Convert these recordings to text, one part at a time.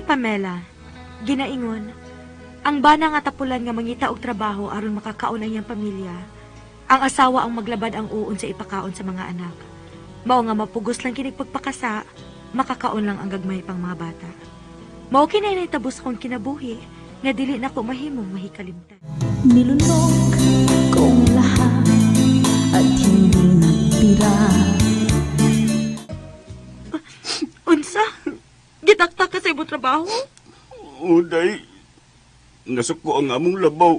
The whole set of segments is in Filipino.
Pamela, ginaingon, ang bana nga tapulan nga mangita og trabaho aron makakaon ang iyang pamilya. Ang asawa ang maglabad ang uon sa ipakaon sa mga anak. Mao nga mapugos lang kinig pagpakasa, makakaon lang ang gagmay pang mga bata. Mao kinay tabos kong kinabuhi, nga dili na ko mahimong mahikalimtan. Nilunok kong lahat at hindi nagtira. Unsa? Gitaktak ka sa imong trabaho? Uday, nasuko ang among labaw.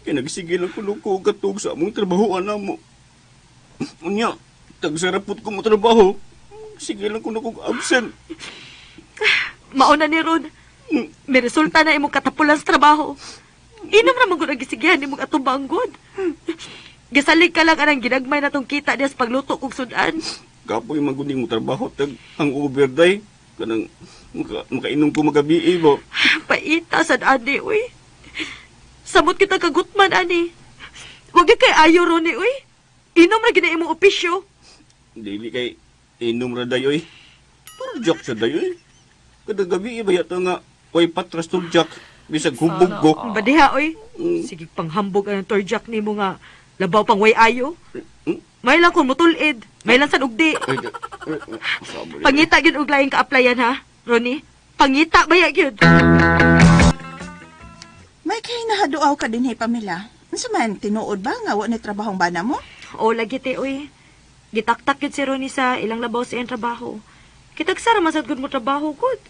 Kaya nagsigil ang kuluko katog sa among trabahoan namo. Unya, tagsarapot ko mo trabaho. Sige lang ko na kong absent. Mauna ni Ron. May resulta na imong katapulan sa trabaho. Inom na magod ang gisigihan imong atong banggod. Gasalig ka lang anang ginagmay na tong kita niya sa pagluto kong sudan. Kapoy maguning mo trabaho tag ang overday. Kanang makainom ko magabi ba. Paita sad ani uy. Samot kita kagutman ani. Wag kay ayo ron ni uy. Inom ra gina imong opisyo. Dili kay inom ra dayoy. Pero joke sa dayoy. Kada gabi iba yata nga way patras tong jack. Bisag hubog ko. Badiha uy. Sige panghambog ang torjak nimo nga labaw pang way ayo. May lang kung mutulid. May lang sa ugdi. Pangita gyud og laing ka-applyan ha, Ronnie. Pangita baya gyud. May kay nahaduaw ka din, Pamela. Unsa man, tinuod ba nga wa ni trabahong bana mo? O lagi te uy. Gitaktak gyud si Ronnie sa ilang labaw sa iyang trabaho. Kitagsara masad gud mo trabaho gud.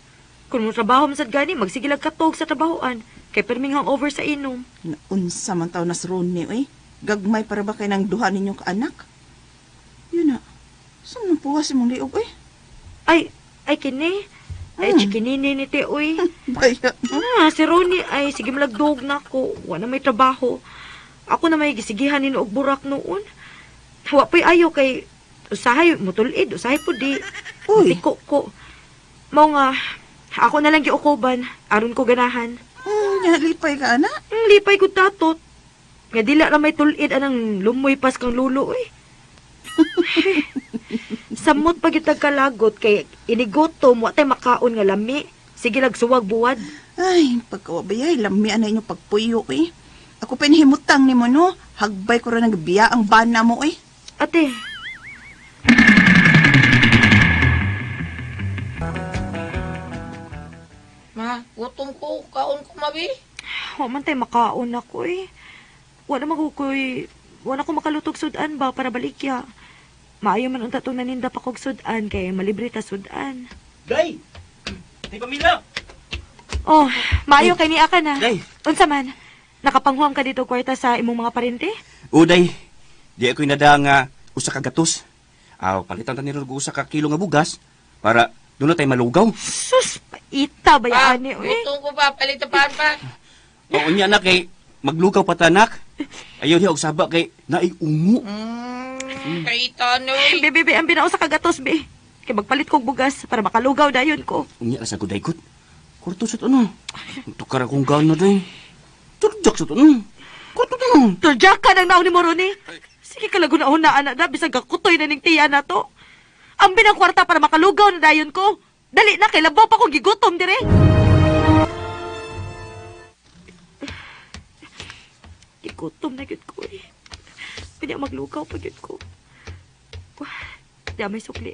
Kung mo trabaho masad gani magsigilag katog sa trabahoan kay perming hangover sa inom. Unsa man taw nas Ronnie, oy? Gagmay para ba kay nang duha ninyong kaanak? Yun na. Saan nang puwas mong liog, oy? Ay kini. Ay chikinini ni te uy. Baya. Si Ronnie ay sige malagdog na ako. Wala may trabaho. Ako na may gisigihan ni og burak noon. Wa pa'y ayaw kay usahay mutulid, usahay po di. Uy. Tiko ko. Mao nga, ako na lang giukuban, aron ko ganahan. Lipay ka, ana? Lipay ko tatot. Nga dila na may tulid anang lumoy pas kang lulo eh. Samot pag itag kalagot kay inigotom, wa tay makaon nga lami. Sige lagsuwag buwad. Ay, pagkawabayay, lamian na inyong pagpuyo, eh. Ako pinahimutang ni mo, no? Hagbay ko rin nagbiya ang bana mo, eh. Ate. Ma, gutom ko. Kaon ko, mabi. Wa man tay makaon ako eh. Wala ko makalutog sudan ba para balikya. Maayo man unta tong naninda pa kog sudan kay malibre ta sudan. Day! Di Pamela! Oh, maayo kay niya ka na. Day! Unsa man? Nakapanghuam ka dito kwarta sa imong mga parente? Uday, di ako'y nada nga usa ka gatos. Palitan ta nila usa ka kilo nga bugas para doon na tayo malugaw. Sus, paita bayaan ni uy. Gutom ko pa. Palitapan pa. Oo niya na kay maglugaw pa tanak. Ayaw niya og saba kay naiungo. Kaita no. Bebe, ang binausa ka gatos be. Kay magpalit kog bugas para makalugaw dayon ko. Unya sa guday-gut. Kurto sa ano? Tukar akong gana day. Turjak sa ano? Kurto ano? Turjak ka nang naon ni Moroni. Sige ka lagun na anak na bisag kakutoy na ning tiya na to. Ang binang kwarta para makalugaw na dayon ko. Dali na kay labaw pa kong gigutom dire. Gigutom na gyud ko eh. Kanya maglugaw pa gyud ko. Di may sukli.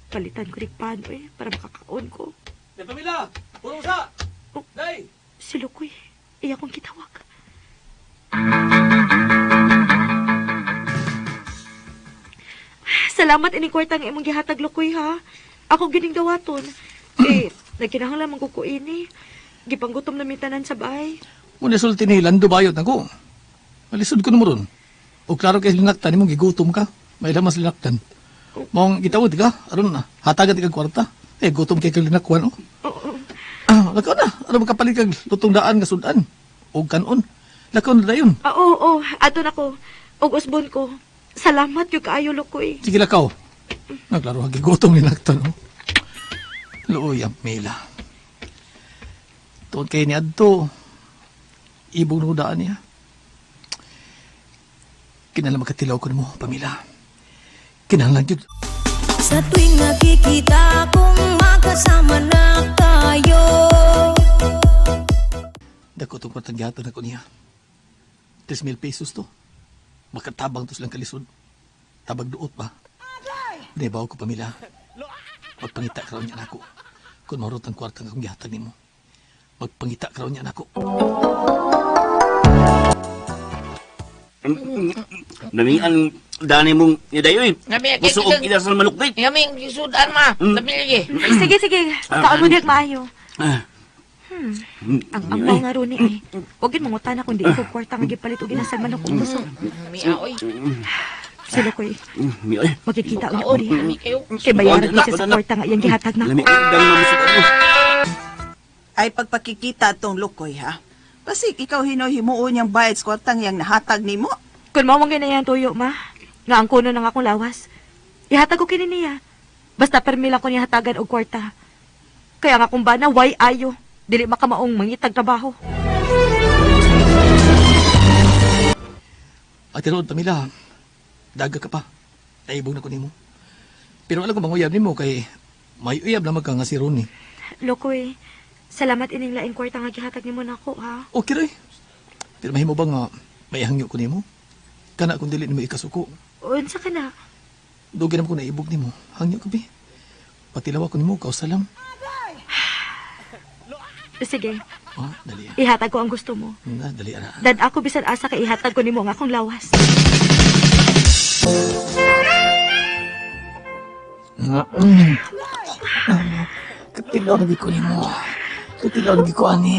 Palitan ko rin pan eh para makakaon ko. Day Pamela! Puro sa! Oh. Day! Si Lukoy, iya kong kitawag. Salamat ining kwarta nga imong gihatag Lukoy ha. Ako gining dawaton. Nagkinahanglan man ko ini. Gipanggutom na mitanan sa bahay. Muna sulti ni Lando bayot ako. Malisod ko na mo ron. O klaro kay linaktan, imong gigutom ka. May lamas linaktan. Mong gitawad ka, aron na. Hatagan ti kag kwarta. Gutom kay kag linakwan, oh. Lakaw na. Ano magkapalit kag lutong daan nga sudan. O kanon. Lakaw na dayon. Oo. Ato na ko. Og usbon ko. Salamat yung kaayo Lukoy. Sige lakaw. Naglaro hagi gutom linaktan, oh. Luoy ang Mela. Tuod kay ni Adto. Ibong nudaan niya. Kinala magkatilaw ko mo, Pamela. Kinahanglan yun. Sa tuwing nakikita kong magkasama na tayo. Dako itong kwartang gihatag na ko niya. 3,000 pesos to. Makatabang to silang kalisod. Tabag duot ba? Nebaw ko pamila. Magpangita ka raw niya nako. Kung marot ang kwartang akong gihatag nimo. Magpangita ka raw niya nako. Naming ang dani mong nidayoy. Nami, Gusto kong inasal malukbit. Yaming, sudan ma. Nami lagi. Sige, sige. Kaon mo diyak maayo. Ah, Ang amaw nga ron ni ay. Huwag yun mangutana kundi ikaw kwarta nga gipalit o ginasal manok kong gusto. Nami, aoy. Sila ko'y Miyoy. magkikita ulit ko Kaon, diha. nami kayo. Kay bayaran ko siya sa kwarta nga iyang gihatag na Lami ako. ang dang mamusok ano. Ay pagpakikita tong lukoy ha. Kasi ikaw hinohimuon yung bayad sa kwartang yang nahatag nimo. Kung mawang ginayan tuyo, ma. Nga ang kuno ng akong lawas. Ihatag ko kini niya. Basta permila ko niya hatagan og kwarta. Kaya nga kung bana, why ayo? Dili makamaong mangitag trabaho. At tinuod pamila. Daga ka pa. Naibog na ko nimo. Pero alam ko bang uyab nimo kay may uyab na magka nga si Ronnie. Lokoy, salamat ining laing kwarta nga gihatag nimo nako, ha? Okay ray. Pero mahimo ba nga may hangyo ko nimo? Kana kung dili nimo ikasuko. Unsa ka na? Dugi naman ko naibog nimo. Hangyo ka bi. Patilawa ko nimo kausalam. Sige, Ah, dali. ihatag ko ang gusto mo. Na, dali ana. Dan ako bisan asa kay ihatag ko nimo ang akong lawas. Katilaw lagi ko nimo. Katilaw lagi ko ani.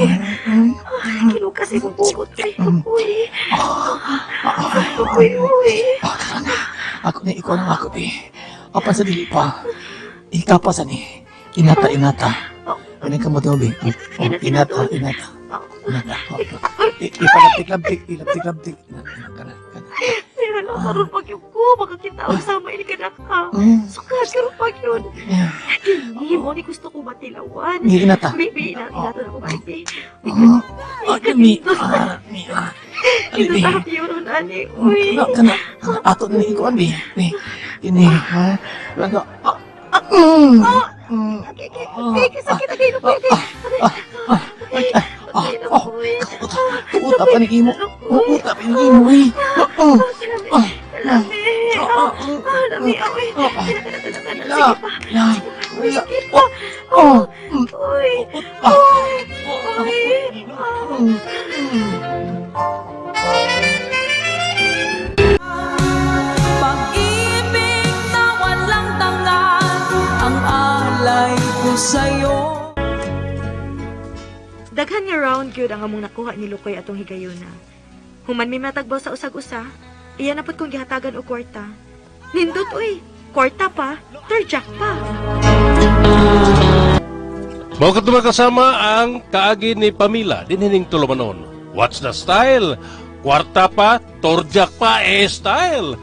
Kilo kasi mo bugot kay Uy. Uy. Ako ni ikaw lang ako bi. Apan sa dili pa. Ika pa sa ni. Inata. Ano ka mo bi? Inata. Ilaptik-laptik. Ilaptik-laptik. Kana. Pero na karon pag yung ko, makakita ako sama ini ka ka. Sukat karon pag yun. Hindi mo ni gusto ko matilawan. Inata. Bibi, inatan ako baby. Mi. Ito tayo yun, ani. Uy. Kana. Ato na ikaw bi. Ini ha. Laga. Sakit na kayo, baby. Uta pa ni imo. Uta pa ni imo. Lami, awi. Pag-ibig na walang tangan, ang alay ko sa'yo. Daghan nga round gyud ang among nakuha ni Lukoy atong higayuna. Human may matagbaw sa usag-usa, iya na pud kong gihatagan og kwarta. Nindot uy, kwarta pa, turjak pa. Mao katong kasama ang kaagi ni Pamila dinhining tulumanon. What's the style? Kwarta pa, torjak pa, style.